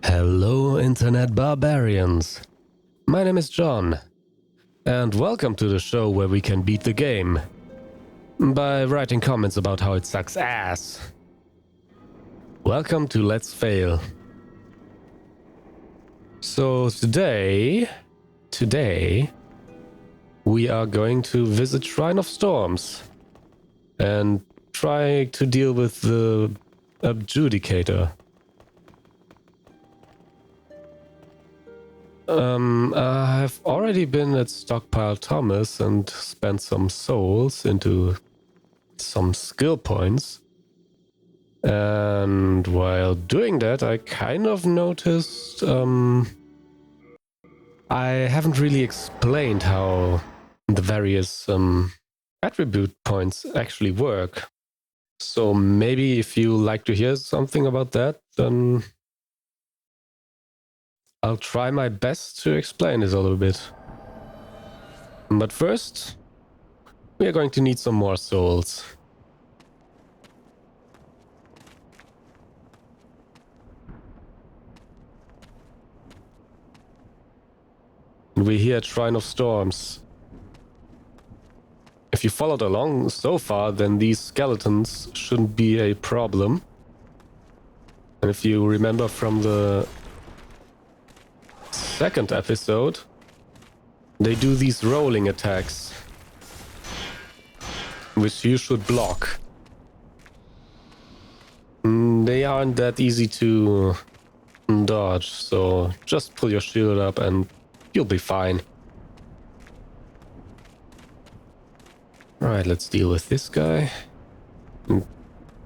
Hello, Internet Barbarians. My name is John, and welcome to the show where we can beat the game by writing comments about how it sucks ass. Welcome to Let's Fail. So today, we are going to visit Shrine of Storms and try to deal with the Adjudicator. I've already been at Stockpile Thomas and spent some souls into some skill points. And while doing that, I kind of noticed I haven't really explained how the various attribute points actually work. So maybe if you like to hear something about that, then I'll try my best to explain this a little bit. But first, we are going to need some more souls. And we're here at Shrine of Storms. If you followed along so far, then these skeletons shouldn't be a problem. And if you remember from the second episode, they do these rolling attacks, which you should block. They aren't that easy to dodge, so just pull your shield up and you'll be fine. Alright, let's deal with this guy. And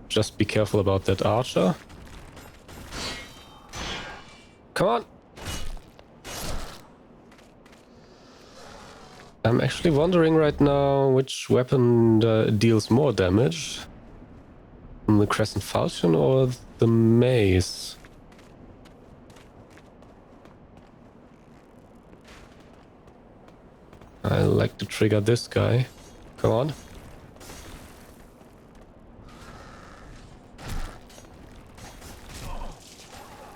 just be careful about that archer. Come on! I'm actually wondering right now which weapon deals more damage. The Crescent Falchion or the mace? I like to trigger this guy. Come on.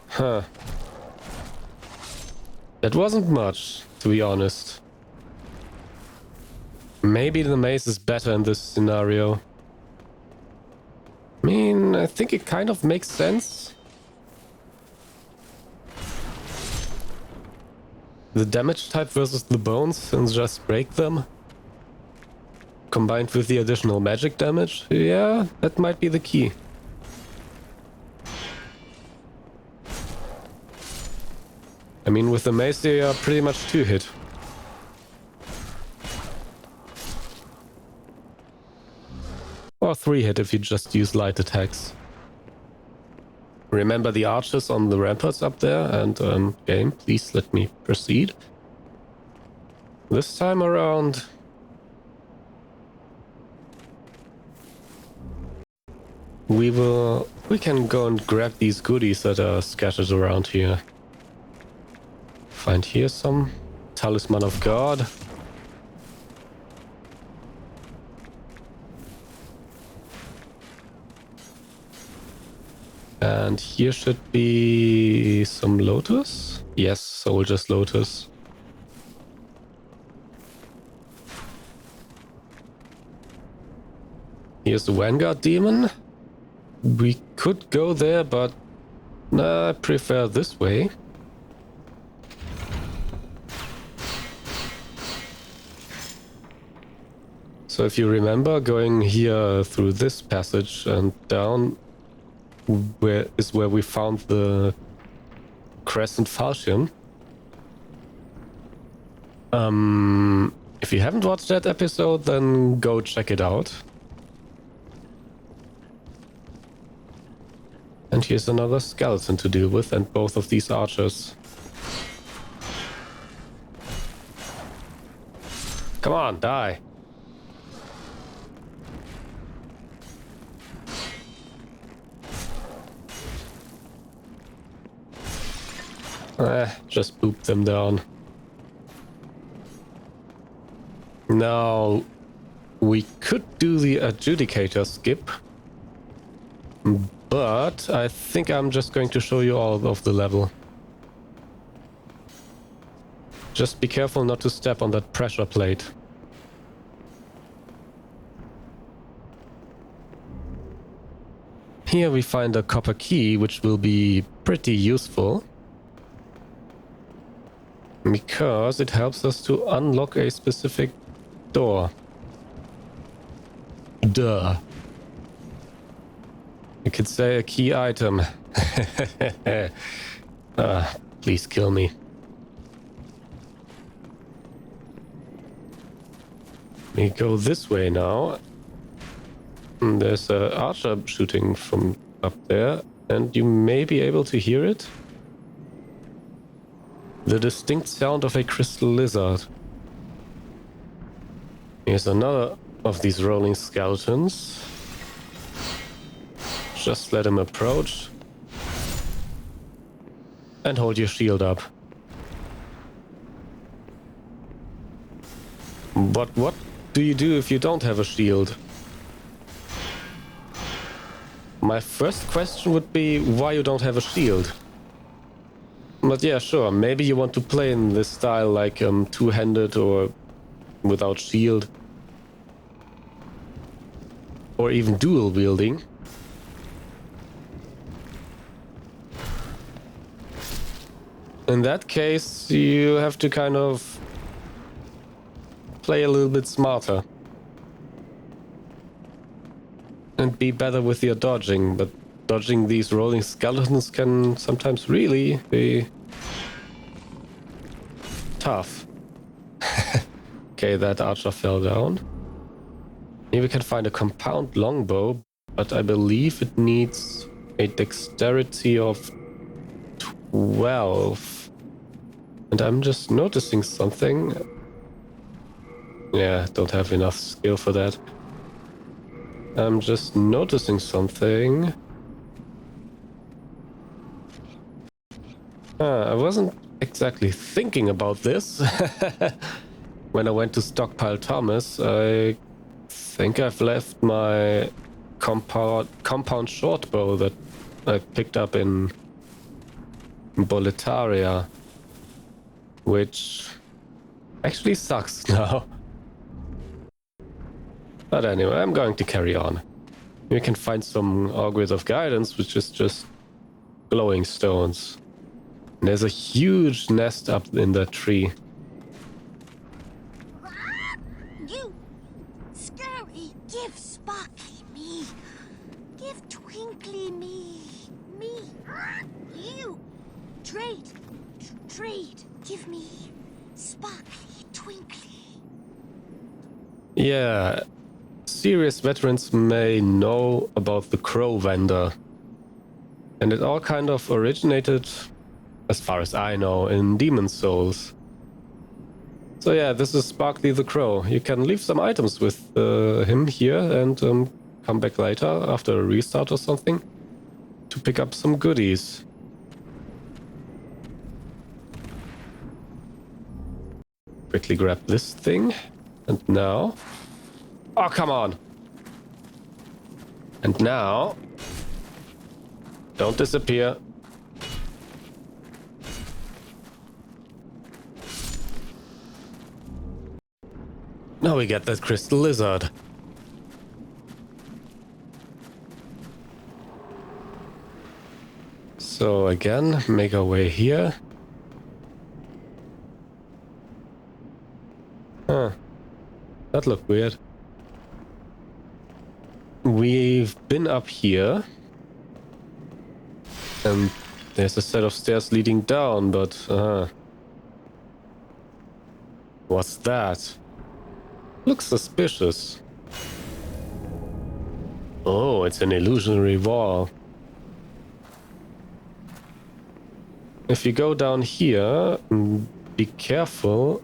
Huh. That wasn't much, to be honest. Maybe the mace is better in this scenario. I mean, I think it kind of makes sense. The damage type versus the bones and just break them. Combined with the additional magic damage. Yeah, that might be the key. I mean, with the mace they are pretty much two-hit. Or three-hit if you just use light attacks. Remember the archers on the ramparts up there, and game, please let me proceed. This time around, we can go and grab these goodies that are scattered around here. Find here some Talisman of God. And here should be some lotus. Yes, Soldier's lotus. Here's the Vanguard demon. We could go there, but I prefer this way. So if you remember, going here through this passage and down where we found the Crescent Falchion. If you haven't watched that episode, then go check it out. And here's another skeleton to deal with, and both of these archers. Come on, die. Just boop them down. Now, we could do the Adjudicator skip, but I think I'm just going to show you all of the level. Just be careful not to step on that pressure plate. Here we find a copper key, which will be pretty useful, because it helps us to unlock a specific door. Duh. You could say a key item. Please kill me. We go this way now. There's an archer shooting from up there, and you may be able to hear it. The distinct sound of a crystal lizard. Here's another of these rolling skeletons. Just let him approach. And hold your shield up. But what do you do if you don't have a shield? My first question would be why you don't have a shield. But yeah, sure, maybe you want to play in this style like two-handed or without shield. Or even dual wielding. In that case, you have to kind of play a little bit smarter. And be better with your dodging, but dodging these rolling skeletons can sometimes really be tough. Okay, that archer fell down. Here we can find a compound longbow, but I believe it needs a dexterity of 12. And I'm just noticing something. Yeah, don't have enough skill for that. I'm just noticing something. I wasn't exactly thinking about this. When I went to stockpile Thomas, I think I've left my compound shortbow that I picked up in Boletaria, which actually sucks now. But anyway, I'm going to carry on. We can find some auguries of guidance, which is just glowing stones. And there's a huge nest up in that tree. You scary, give Sparkly me. Give Twinkly me. Me. You. Trade. Give me Sparkly, Twinkly. Yeah. Serious veterans may know about the crow vendor. And it all kind of originated, as far as I know, in Demon Souls. So yeah, this is Sparkly the Crow. You can leave some items with him here and come back later after a restart or something to pick up some goodies. Quickly grab this thing. And now... Oh, come on! And now... Don't disappear. Now we get that crystal lizard. So again, make our way here. Huh. That looked weird. We've been up here. And there's a set of stairs leading down, but... What's that? Looks suspicious. Oh, it's an illusionary wall. If you go down here, be careful.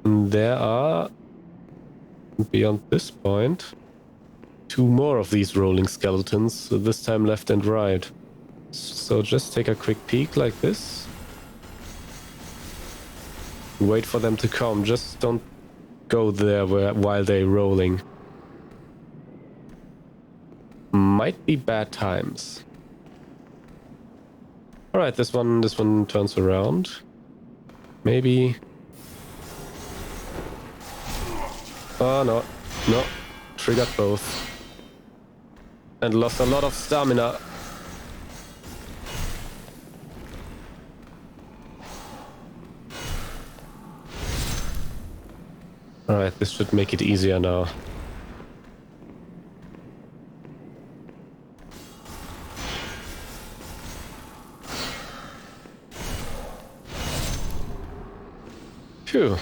There are, beyond this point, 2 more of these rolling skeletons, this time left and right. So just take a quick peek like this. Wait for them to come, just don't go there while they're rolling. Might be bad times. Alright, this one turns around. Maybe... Oh, no. No. Triggered both. And lost a lot of stamina. Alright, this should make it easier now. Phew.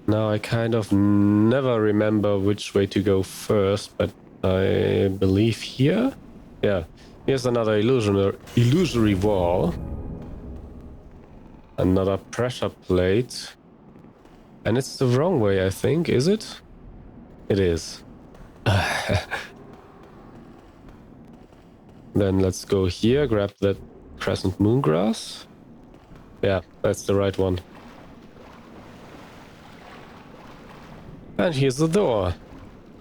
Now I kind of never remember which way to go first, but I believe here? Yeah, here's another illusory wall. Another pressure plate. And it's the wrong way, I think, is it? It is. Then let's go here, grab that crescent moongrass. Yeah, that's the right one. And here's the door,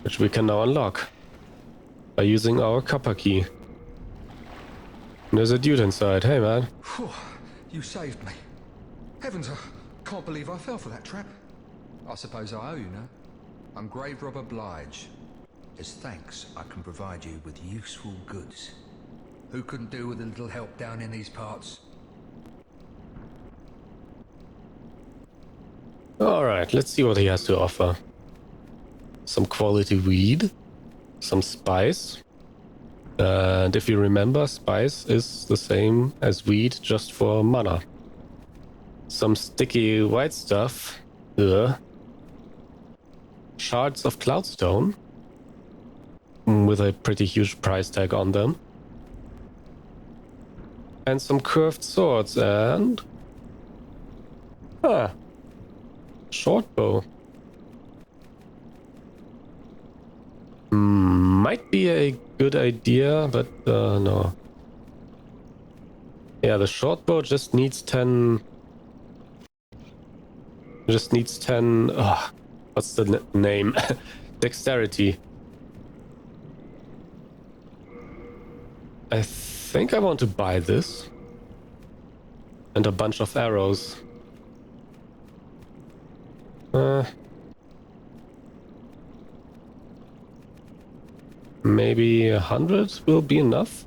which we can now unlock by using our copper key. And there's a dude inside. Hey, man. Whew, you saved me. Heavens, I can't believe I fell for that trap. I suppose I owe you now. I'm Grave Robber Blige. As thanks, I can provide you with useful goods. Who couldn't do with a little help down in these parts? Alright, let's see what he has to offer. Some quality weed, some spice. And if you remember, spice is the same as weed, just for mana. Some sticky white stuff. Ugh. Shards of cloudstone. With a pretty huge price tag on them. And some curved swords and... Huh. Short bow. Might be a good idea, but no. Yeah, the short bow just needs 10... Just needs 10... what's the name? Dexterity. I think I want to buy this. And a bunch of arrows. Maybe 100 will be enough?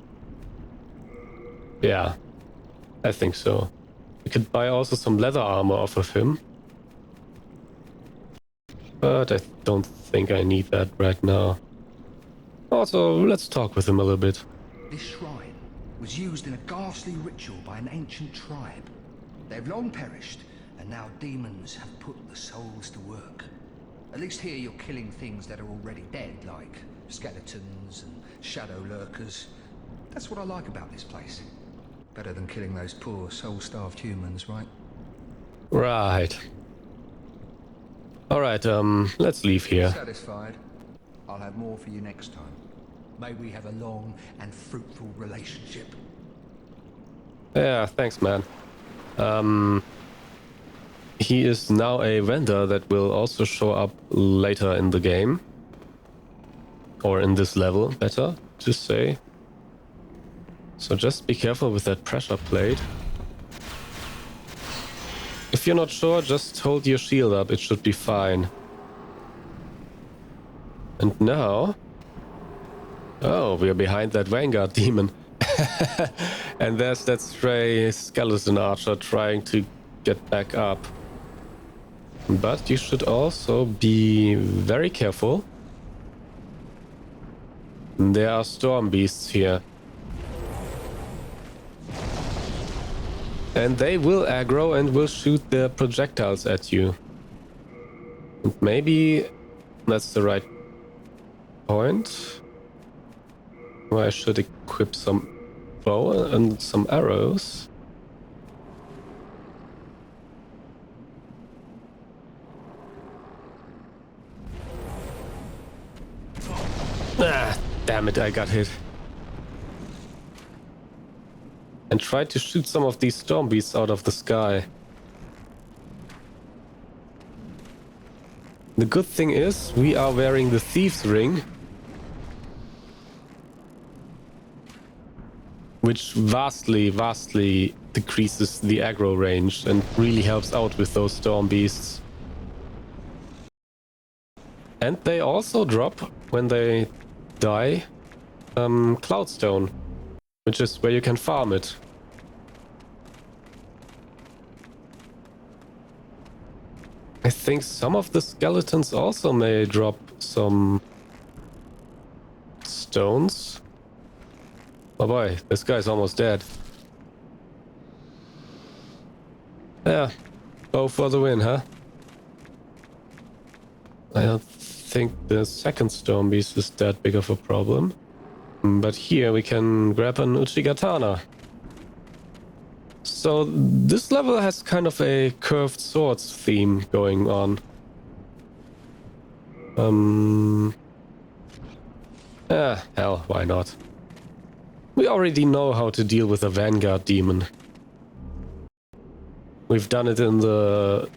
Yeah, I think so. We could buy also some leather armor off of him. But I don't think I need that right now. Also, let's talk with him a little bit. This shrine was used in a ghastly ritual by an ancient tribe. They've long perished, and now demons have put the souls to work. At least here you're killing things that are already dead, like skeletons and shadow lurkers. That's what I like about this place. Better than killing those poor soul-starved humans, right? Right. Alright, let's leave here. Satisfied? I'll have more for you next time. May we have a long and fruitful relationship. Yeah, thanks, man. He is now a vendor that will also show up later in the game. Or in this level, better to say. So just be careful with that pressure plate. If you're not sure, just hold your shield up, it should be fine. And now... Oh, we're behind that Vanguard demon. And there's that stray skeleton archer trying to get back up. But you should also be very careful. There are stormbeasts here. And they will aggro and will shoot their projectiles at you. And maybe that's the right point. Where I should equip some bow and some arrows. Ah, damn it, I got hit. And try to shoot some of these storm beasts out of the sky. The good thing is, we are wearing the Thieves' Ring. Which vastly decreases the aggro range and really helps out with those storm beasts. And they also drop, when they die, Cloudstone, which is where you can farm it. I think some of the skeletons also may drop some stones. Oh boy, this guy's almost dead. Yeah, go for the win, huh? I don't think the second storm beast is that big of a problem. But here we can grab an Uchigatana. So this level has kind of a curved swords theme going on. Hell, why not? We already know how to deal with a Vanguard demon. We've done it in the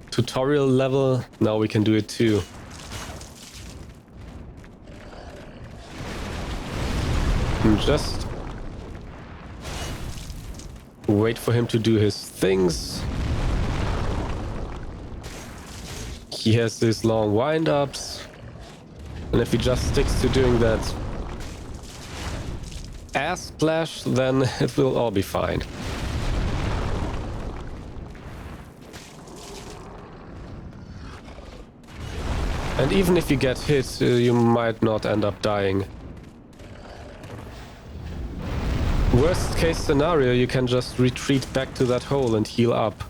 tutorial level, now we can do it too. And just wait for him to do his things. He has these long wind-ups. And if he just sticks to doing that ass splash, then it will all be fine. And even if you get hit, you might not end up dying. Worst case scenario, you can just retreat back to that hole and heal up.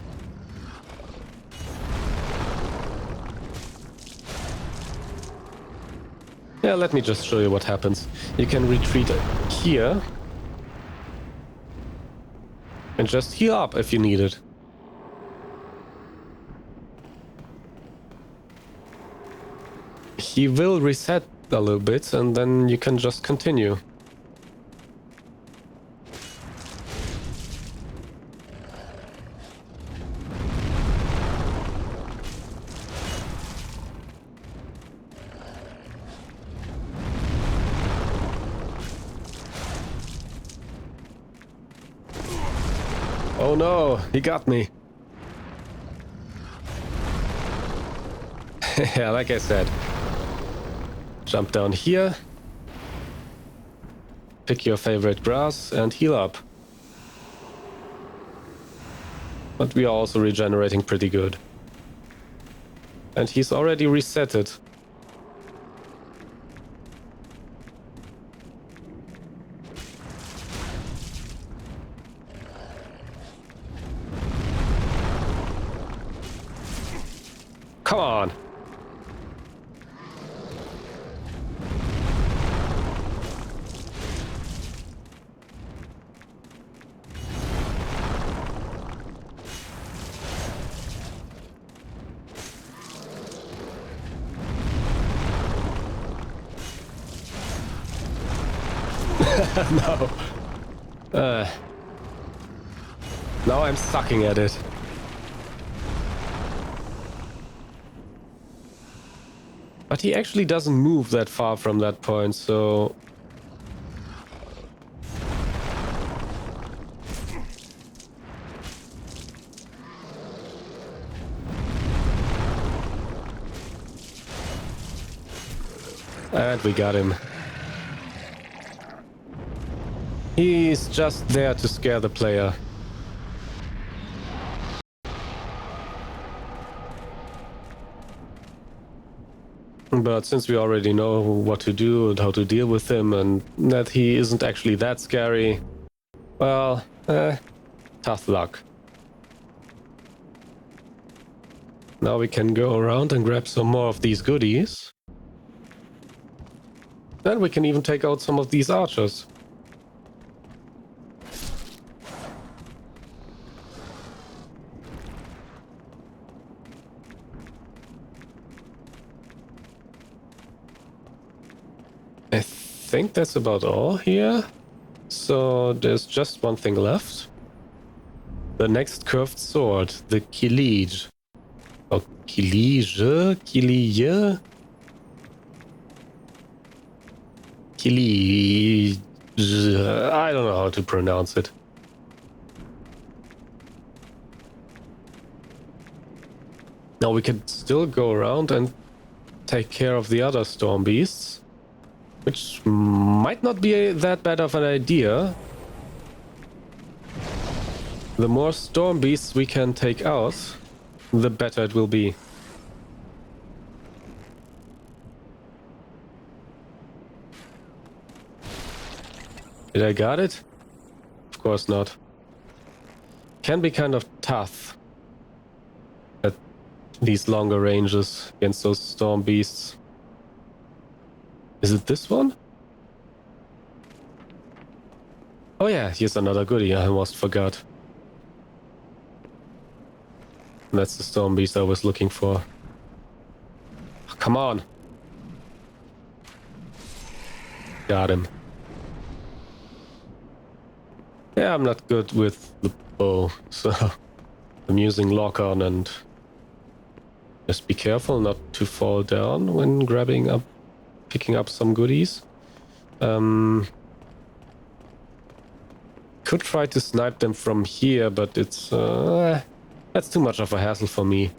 Yeah, let me just show you what happens. You can retreat here and just heal up if you need it. He will reset a little bit and then you can just continue. Oh no, he got me. Yeah, like I said. Jump down here. Pick your favorite grass and heal up. But we are also regenerating pretty good. And he's already resetted. Come on! No. Now I'm sucking at it. But he actually doesn't move that far from that point, so... And we got him. He's just there to scare the player. But since we already know what to do and how to deal with him and that he isn't actually that scary, well, tough luck. Now we can go around and grab some more of these goodies. Then we can even take out some of these archers. I think that's about all here. So there's just one thing left. The next curved sword, the Kilij. Or Kilij? Kilij? Kilij. I don't know how to pronounce it. Now we can still go around and take care of the other storm beasts, which might not be that bad of an idea. The more storm beasts we can take out, the better it will be. Did I got it? Of course not. Can be kind of tough at these longer ranges against those storm beasts. Is it this one? Oh yeah, here's another goodie. I almost forgot. That's the storm beast I was looking for. Oh, come on. Got him. Yeah, I'm not good with the bow, so I'm using lock on and just be careful not to fall down when picking up some goodies. Could try to snipe them from here, but it's that's too much of a hassle for me.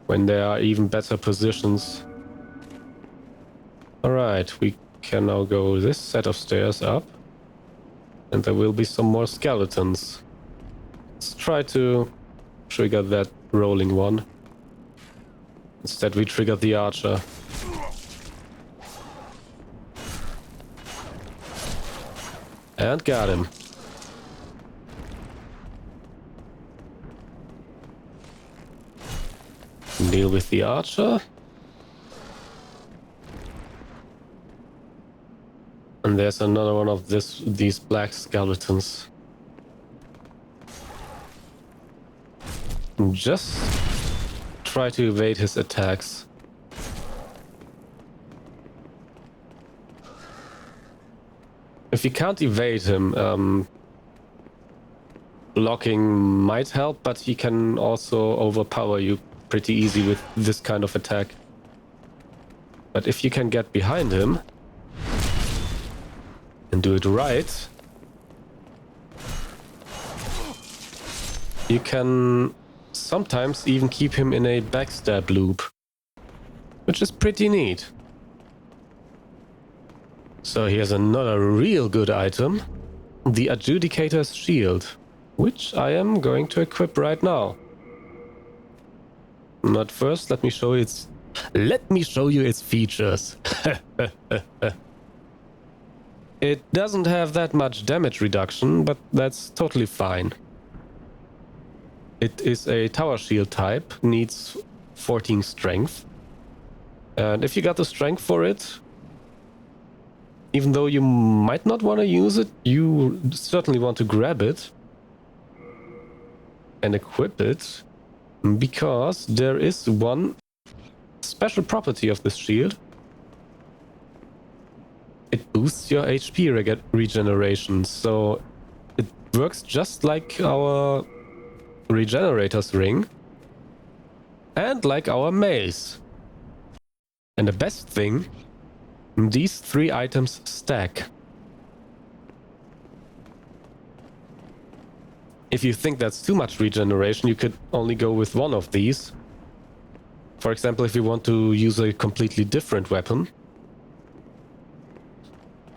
When there are even better positions. Alright, we can now go this set of stairs up. And there will be some more skeletons. Let's try to trigger that rolling one. Instead we trigger the archer. And got him. Deal with the archer. And there's another one of these black skeletons. Just try to evade his attacks. If you can't evade him, blocking might help, but he can also overpower you pretty easy with this kind of attack. But if you can get behind him and do it right, you can sometimes even keep him in a backstab loop, which is pretty neat. So here's another real good item, the Adjudicator's shield, which I am going to equip right now. But first, let me show you its features. It doesn't have that much damage reduction, but that's totally fine. It is a tower shield type, needs 14 strength. And if you got the strength for it, even though you might not want to use it, you certainly want to grab it and equip it, because there is one special property of this shield. It boosts your HP regeneration, so it works just like our Regenerator's ring and like our mace. And the best thing, these three items stack. If you think that's too much regeneration, you could only go with one of these. For example, if you want to use a completely different weapon,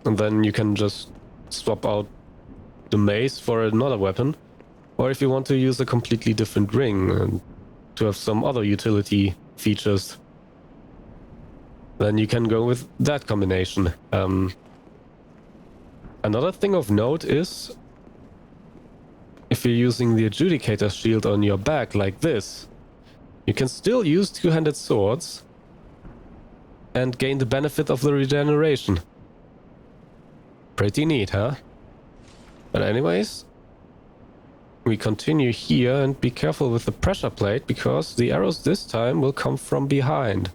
and then you can just swap out the mace for another weapon. Or if you want to use a completely different ring and to have some other utility features, then you can go with that combination. Another thing of note is, if you're using the Adjudicator shield on your back like this, you can still use two-handed swords and gain the benefit of the regeneration. Pretty neat, huh? But anyways, we continue here and be careful with the pressure plate, because the arrows this time will come from behind.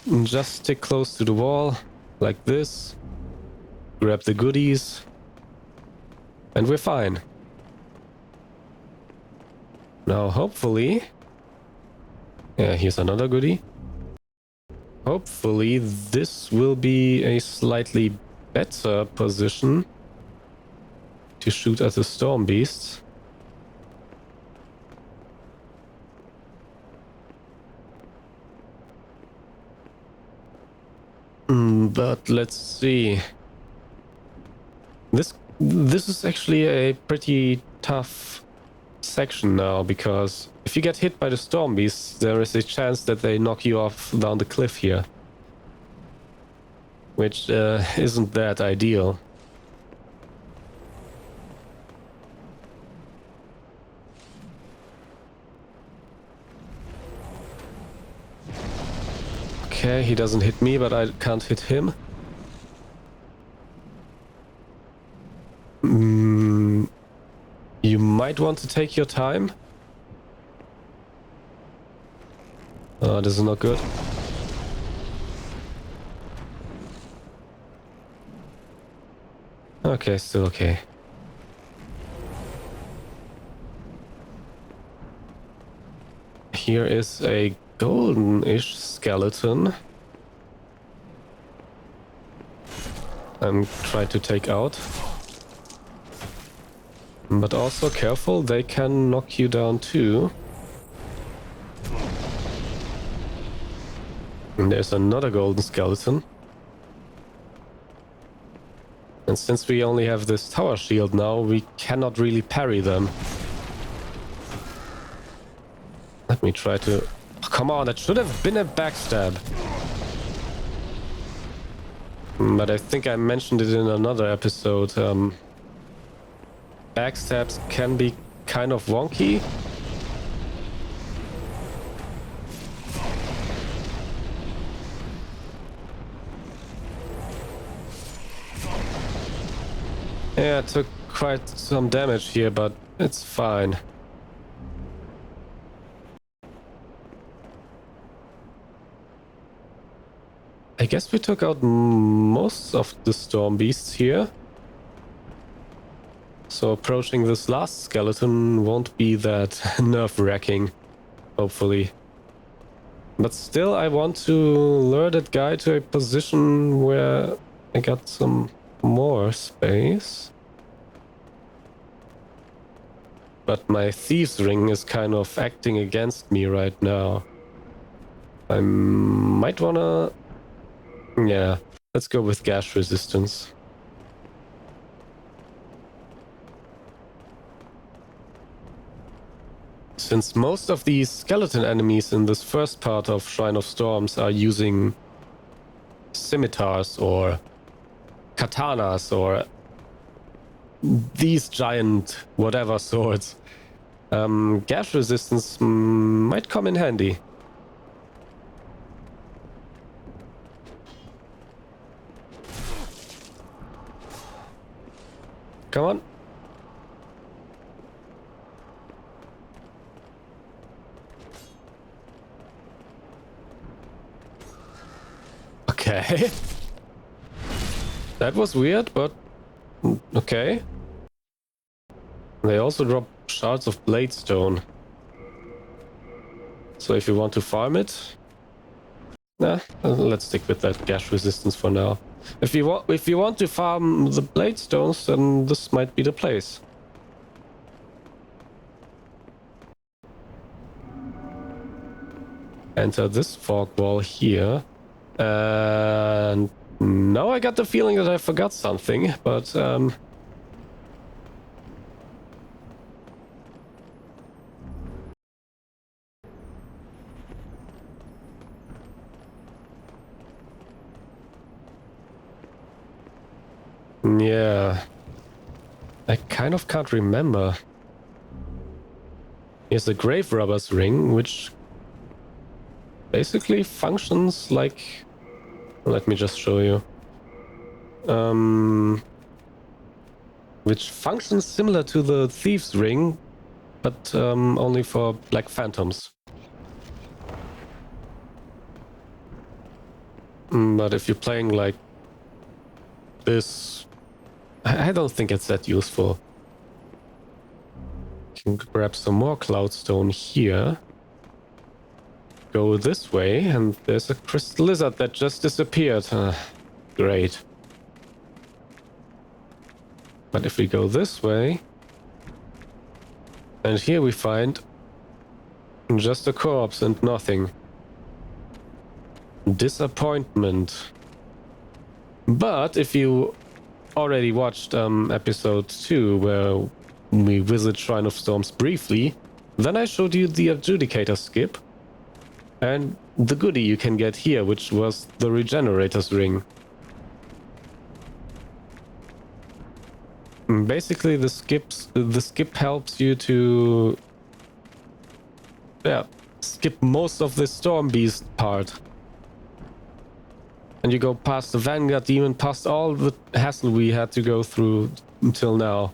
And just stick close to the wall, like this. Grab the goodies. And we're fine. Now hopefully... Yeah, here's another goodie. Hopefully this will be a slightly better position to you shoot at the storm beasts. But let's see. This is actually a pretty tough section now, because if you get hit by the storm beasts, there is a chance that they knock you off down the cliff here, which isn't that ideal. Okay, he doesn't hit me, but I can't hit him. You might want to take your time. Oh, this is not good. Okay, still okay. Here is a golden-ish skeleton. I'm trying to take out. But also careful, they can knock you down too. And there's another golden skeleton. And since we only have this tower shield now, we cannot really parry them. Let me try to... Oh, come on, that should have been a backstab. But I think I mentioned it in another episode. Backstabs can be kind of wonky. Yeah, it took quite some damage here, but it's fine. I guess we took out most of the storm beasts here. So approaching this last skeleton won't be that nerve-wracking, hopefully. But still, I want to lure that guy to a position where I got some more space. But my Thieves' Ring is kind of acting against me right now. I might wanna... Yeah, let's go with gash resistance. Since most of these skeleton enemies in this first part of Shrine of Storms are using scimitars or katanas or these giant whatever swords, gash resistance might come in handy. Come on. Okay. That was weird, but okay. They also drop shards of bladestone. So if you want to farm it, let's stick with that gash resistance for now. If you want to farm the bladestones, then this might be the place. Enter this fog wall here. And now I got the feeling that I forgot something, but yeah, I kind of can't remember. Here's the Grave Robber's Ring, which basically functions like... Let me just show you. Which functions similar to the Thieves' Ring, but only for Black Phantoms. But if you're playing like this, I don't think it's that useful. Can grab some more Cloudstone here. Go this way, and there's a crystal lizard that just disappeared. Great. But if we go this way... And here we find just a corpse and nothing. Disappointment. But if you already watched episode 2, where we visit Shrine of Storms briefly, then I showed you the Adjudicator skip and the goodie you can get here, which was the Regenerator's Ring. Basically, the skip helps you to skip most of the stormbeast part. And you go past the Vanguard Demon, past all the hassle we had to go through until now.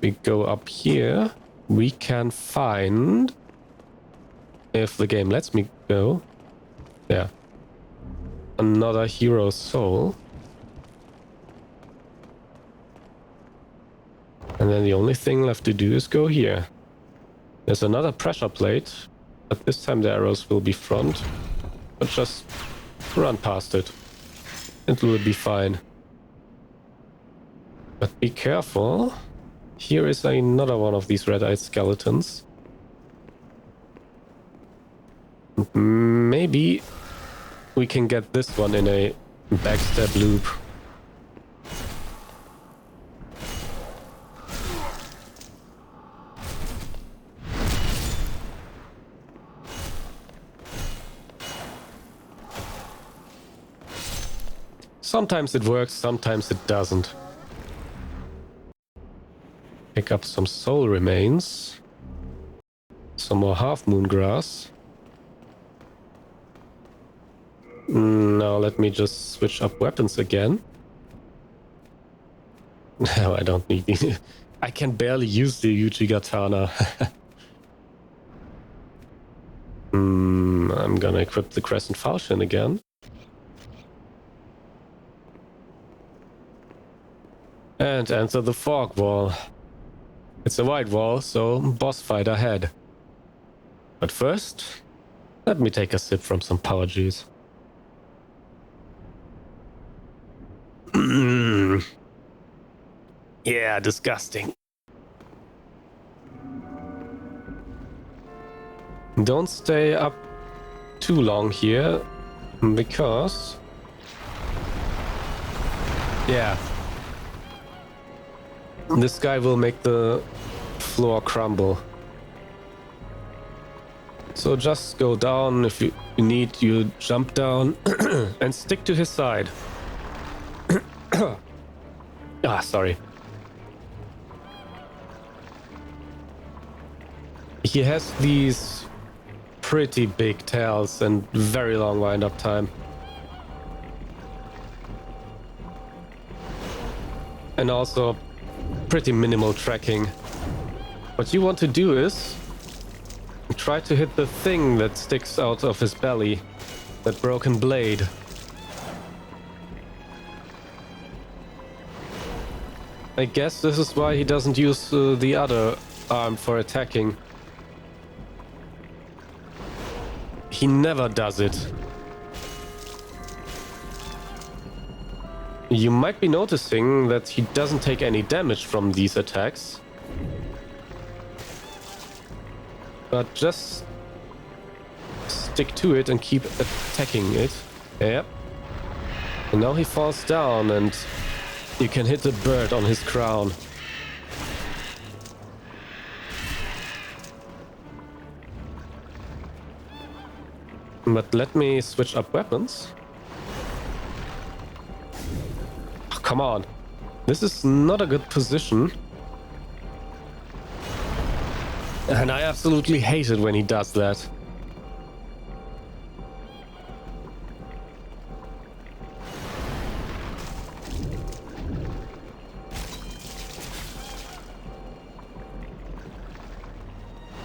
We go up here. We can find, if the game lets me go, yeah, another hero soul. And then the only thing left to do is go here. There's another pressure plate, but this time the arrows will be front. But just run past it. It will be fine. But be careful. Here is another one of these red-eyed skeletons. Maybe we can get this one in a backstab loop. Sometimes it works, sometimes it doesn't. Pick up some soul remains. Some more half-moon grass. Now let me just switch up weapons again. No, I don't need it. I can barely use the Adjudicator. I'm gonna equip the Crescent Falchion again. And enter the fog wall. It's a white wall, so boss fight ahead. But first, let me take a sip from some power juice. Yeah, disgusting. Don't stay up too long here, because... yeah. This guy will make the floor crumble. So just go down. If you need, you jump down and stick to his side. Sorry. He has these pretty big tails and very long wind-up time. And also pretty minimal tracking. What you want to do is try to hit the thing that sticks out of his belly, that broken blade. I guess this is why he doesn't use the other arm for attacking. He never does it. You might be noticing that he doesn't take any damage from these attacks. But just stick to it and keep attacking it. Yep. And now he falls down and you can hit the bird on his crown. But let me switch up weapons. Oh, come on. This is not a good position. And I absolutely hate it when he does that.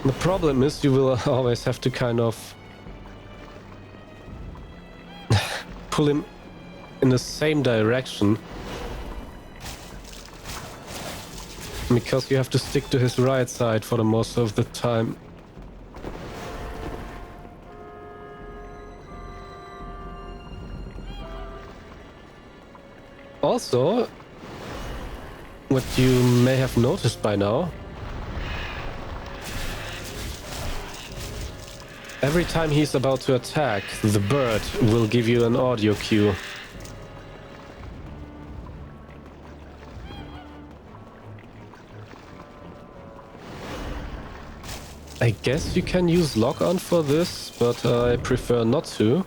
The problem is you will always have to kind of pull him in the same direction, because you have to stick to his right side for the most of the time. Also, what you may have noticed by now, every time he's about to attack, the bird will give you an audio cue. I guess you can use lock-on for this, but I prefer not to.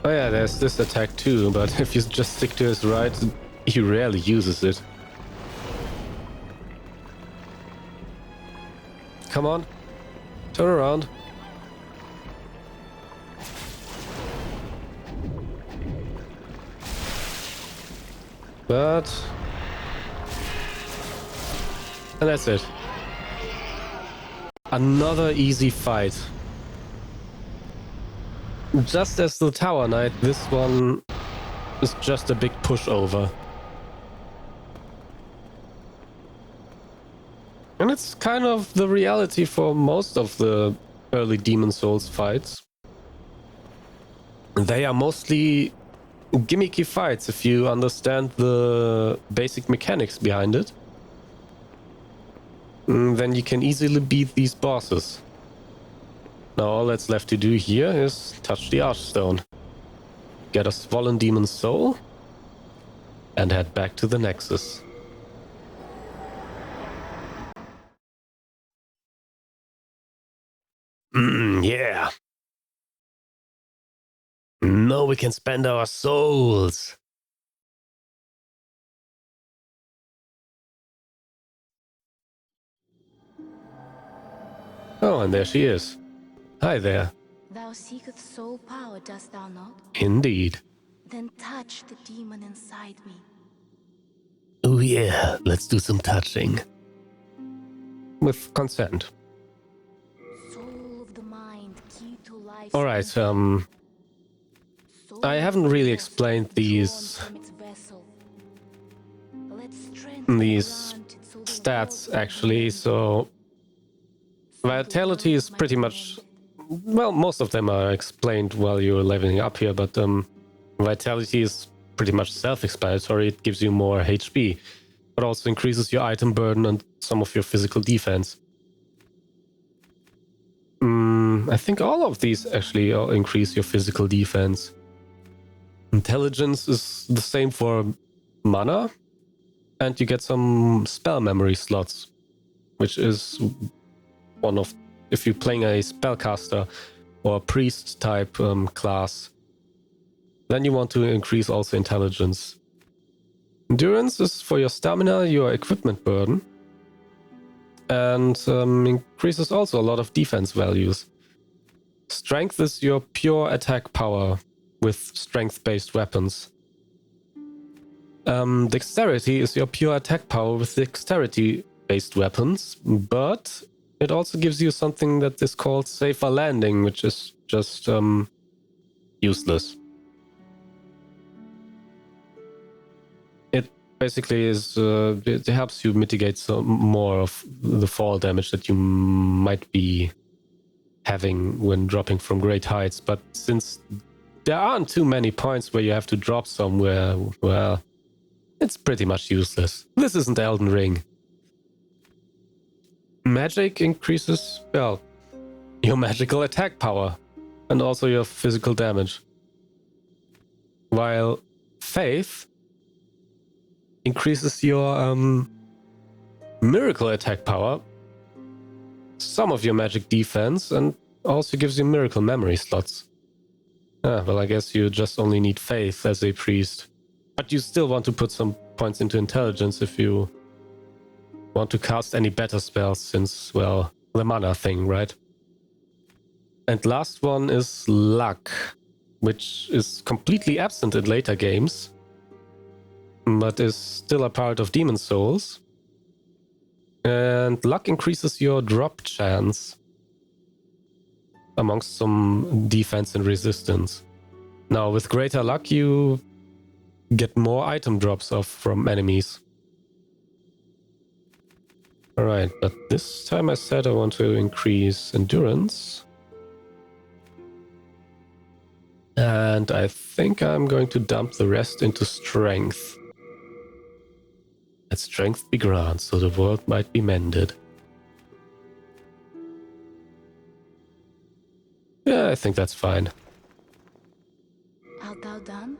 Oh yeah, there's this attack too, but if you just stick to his right, he rarely uses it. Come on, turn around. But... and that's it. Another easy fight. Just as the Tower Knight, this one is just a big pushover. And it's kind of the reality for most of the early Demon Souls fights. They are mostly gimmicky fights if you understand the basic mechanics behind it. Then you can easily beat these bosses. Now all that's left to do here is touch the Archstone, get a swollen demon soul, and head back to the Nexus. Yeah. Now we can spend our souls. Oh, and there she is. Hi there. Thou seekest soul power, dost thou not? Indeed. Then touch the demon inside me. Oh yeah, let's do some touching. With consent. Soul of the mind, key to life. Alright, I haven't really explained these stats actually, so vitality is pretty much, well, most of them are explained while you're leveling up here, but vitality is pretty much self-explanatory. It gives you more HP, but also increases your item burden and some of your physical defense. I think all of these actually increase your physical defense. Intelligence is the same for mana, and you get some spell memory slots, which is one of, if you're playing a spellcaster or a priest type class, then you want to increase also intelligence. Endurance is for your stamina, your equipment burden, and increases also a lot of defense values. Strength is your pure attack power with strength-based weapons. Dexterity is your pure attack power with dexterity-based weapons, but it also gives you something that is called safer landing, which is just useless. It basically is it helps you mitigate some more of the fall damage that you might be having when dropping from great heights, but since there aren't too many points where you have to drop somewhere, well, it's pretty much useless. This isn't Elden Ring. Magic increases, well, your magical attack power and also your physical damage. While Faith increases your miracle attack power, some of your magic defense, and also gives you miracle memory slots. Well, I guess you just only need Faith as a priest. But you still want to put some points into intelligence if you want to cast any better spells, since, well, the mana thing, right? And last one is luck, which is completely absent in later games, but is still a part of Demon Souls. And luck increases your drop chance amongst some defense and resistance. Now, with greater luck, you get more item drops from enemies. Alright, but this time I said I want to increase endurance. And I think I'm going to dump the rest into strength. Let strength be granted, so the world might be mended. Yeah, I think that's fine. Art thou done?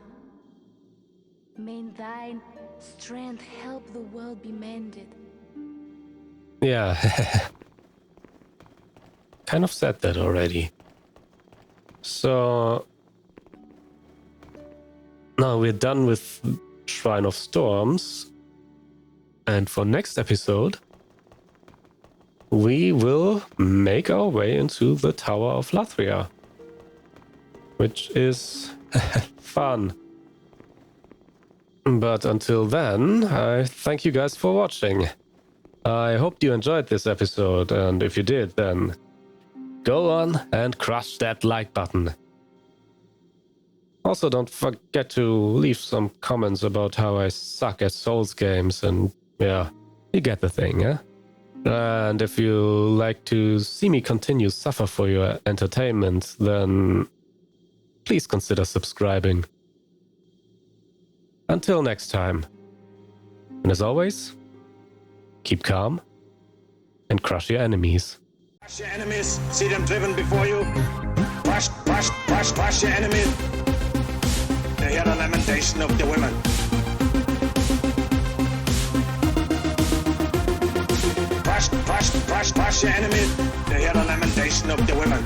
May thine strength help the world be mended. Yeah. Kind of said that already. So... now we're done with Shrine of Storms. And for next episode, we will make our way into the Tower of Lathria. Which is fun. But until then, I thank you guys for watching. I hope you enjoyed this episode, and if you did, then go on and crush that like button. Also, don't forget to leave some comments about how I suck at Souls games, and yeah, you get the thing, yeah? And if you like to see me continue suffer for your entertainment, then please consider subscribing. Until next time. And as always, keep calm and crush your enemies. Crush your enemies, see them driven before you. Crush, crush, crush, crush your enemies. They hear the lamentation of the women. Crush, crush, crush, crush your enemies. They hear the lamentation of the women.